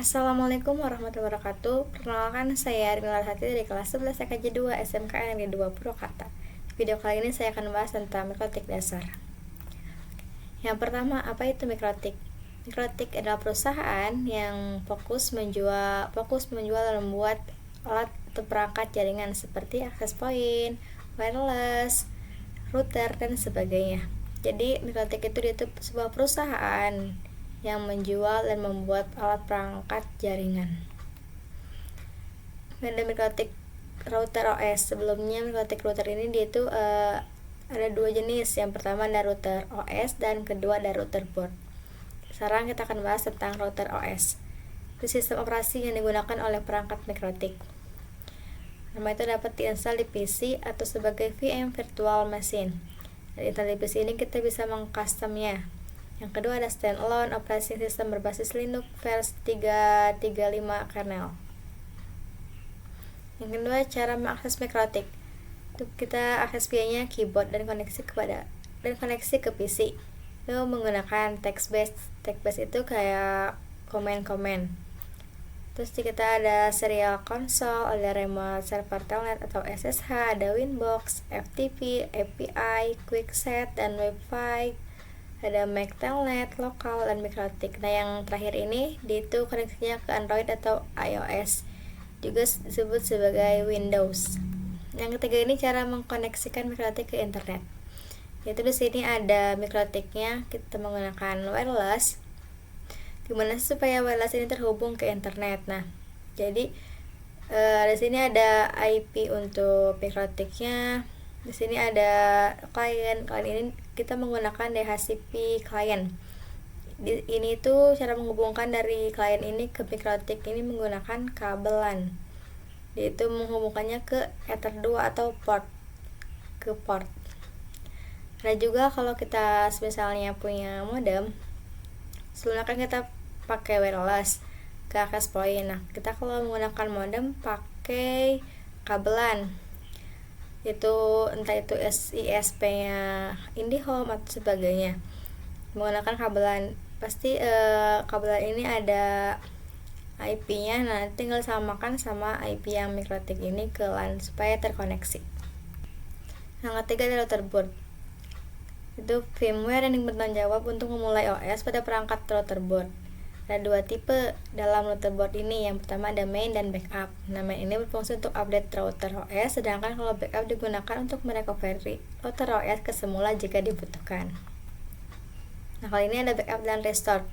Assalamualaikum warahmatullahi wabarakatuh. Perkenalkan, saya Arina Larhati dari kelas 11 TKJ 2 SMKN Negeri 2 Purwakarta. Di video kali ini saya akan membahas tentang mikrotik dasar. Yang pertama, apa itu mikrotik? Mikrotik adalah perusahaan yang fokus menjual dan membuat alat atau perangkat jaringan seperti access point, wireless, router, dan sebagainya. Jadi mikrotik itu sebuah perusahaan yang menjual dan membuat alat perangkat jaringan. Ada mikrotik router OS. Sebelumnya mikrotik router ini ada dua jenis. Yang pertama ada router OS dan kedua ada router board. Sekarang kita akan bahas tentang router OS. Itu sistem operasi yang digunakan oleh perangkat mikrotik. Nama itu dapat diinstal di PC atau sebagai VM virtual machine. Dari install di PC ini kita bisa mengcustomnya. Yang kedua ada standalone operating system berbasis Linux versi 3.3.5 kernel. Yang kedua, cara mengakses mikrotik. Untuk kita akses via keyboard dan koneksi ke PC. Itu menggunakan text based. Text based itu kayak komen-komen. Terus kita ada serial console, ada remote server telnet atau SSH, ada Winbox, FTP, API, QuickSet, dan Wi-Fi. Ada Mac telnet, lokal, dan mikrotik. Nah, yang terakhir ini itu koneksinya ke Android atau iOS, juga disebut sebagai Windows. Yang ketiga ini cara mengkoneksikan mikrotik ke internet. Yaitu di sini ada mikrotiknya, kita menggunakan wireless. Gimana supaya wireless ini terhubung ke internet? Nah, jadi di sini ada IP untuk mikrotiknya. Di sini ada klien ini kita menggunakan DHCP klien. Ini tuh cara menghubungkan dari klien ini ke mikrotik ini menggunakan kabelan. Yaitu menghubungkannya ke Ether 2 atau port. Nah, juga kalau kita misalnya punya modem, sebelumnya kan kita pakai wireless ke access point. Nah, kita kalau menggunakan modem pakai kabelan, itu entah itu ISP-nya IndiHome atau sebagainya, menggunakan kabelan. Pasti kabelan ini ada IP-nya. Nah, tinggal samakan sama IP yang mikrotik ini ke LAN supaya terkoneksi. Yang ketiga adalah router board. Itu firmware yang bertanggung jawab untuk memulai OS pada perangkat router board. Ada dua tipe dalam router board ini. Yang pertama ada main dan backup. Nah, main ini berfungsi untuk update router OS, sedangkan kalau backup digunakan untuk merecovery router OS ke semula jika dibutuhkan. Nah, kali ini ada backup dan restore.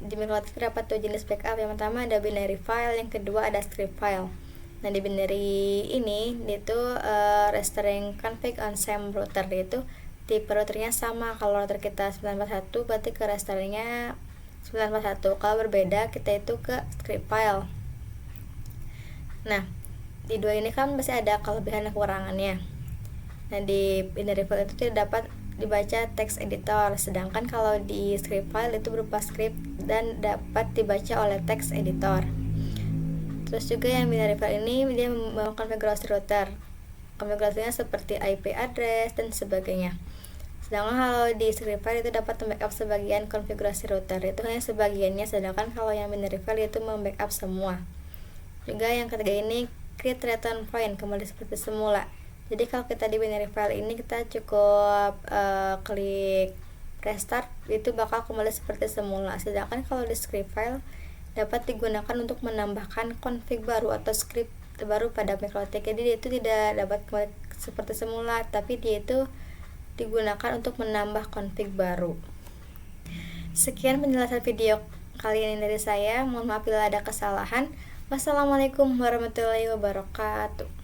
Di mikrotik terdapat dua jenis backup. Yang pertama ada binary file, yang kedua ada script file. Nah, di binary ini itu restoring config on same router, yaitu tipe routernya sama. Kalau router kita 941 berarti ke restoringnya 941. Kalau berbeda kita itu ke script file. Nah, di dua ini kan masih ada kelebihan dan kekurangannya. Nah, di binary file itu tidak dapat dibaca text editor, sedangkan kalau di script file itu berupa script dan dapat dibaca oleh text editor. Terus juga yang binary file ini dia mengkonfigurasi router. Konfigurasinya seperti IP address dan sebagainya. Sedangkan kalau di script file itu dapat membackup sebagian konfigurasi router, itu hanya sebagiannya, sedangkan kalau yang binary file itu membackup semua. Juga yang ketiga ini create return point, kembali seperti semula. Jadi kalau kita di binary file ini kita cukup klik restart, itu bakal kembali seperti semula. Sedangkan kalau di script file dapat digunakan untuk menambahkan config baru atau script baru pada mikrotik. Jadi dia itu tidak dapat kembali seperti semula, tapi dia itu digunakan untuk menambah config baru. Sekian penjelasan video kali ini dari saya. Mohon maaf bila ada kesalahan. Wassalamualaikum warahmatullahi wabarakatuh.